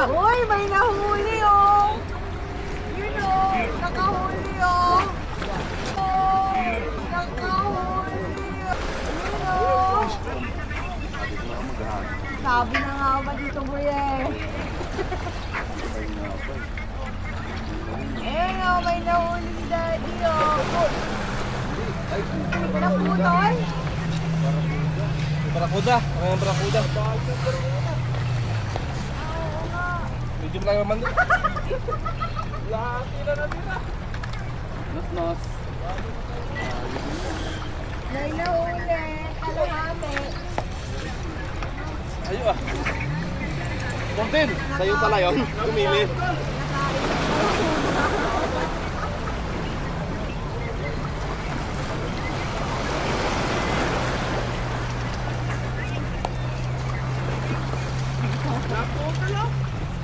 Uy, may nahuli oh. Yun oh, nakahuli oh. Oh, nakahuli. Yun oh. Sabi na nga ba dito kuya eh. Ayan oh, may nahuli si Daddy oh. Naputol? Barakuda, ang barakuda. Medium lang naman din. Laki na natira. Nos. May nahuli, kalahati. Ayo ah. Kontin, sa'yo pala yun. Kumili.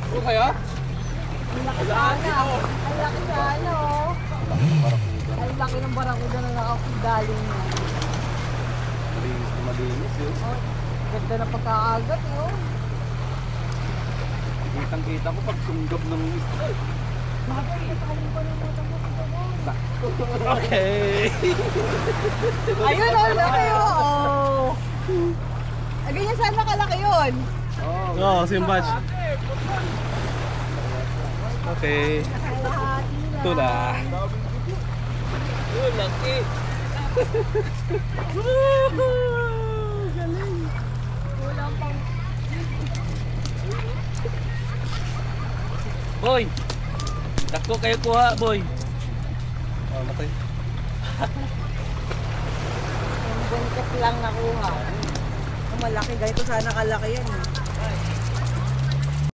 Ano kaya? Ang laki sana. Ang laki sana oh. Ang laki ng barakuda na nakapagaling niya. Malinis na malinis yun. Oh, ganda na pagkakagat oh. Kitang-kita ko pag sunggab ng isda. Bakit nakaling ko ng mata mo? Okay. Ayun oh, laki oh. Ay, ganyan sana kalaki yun. Oo, same batch. Okay. Kalahati na. Ito na. Oh, laki. Galing. Kulang pang... Boy! Dako kayo kuha, boy. Oh, matay. Yung buntot lang nakuha. Ang malaki, ganito sana kalaki yan eh.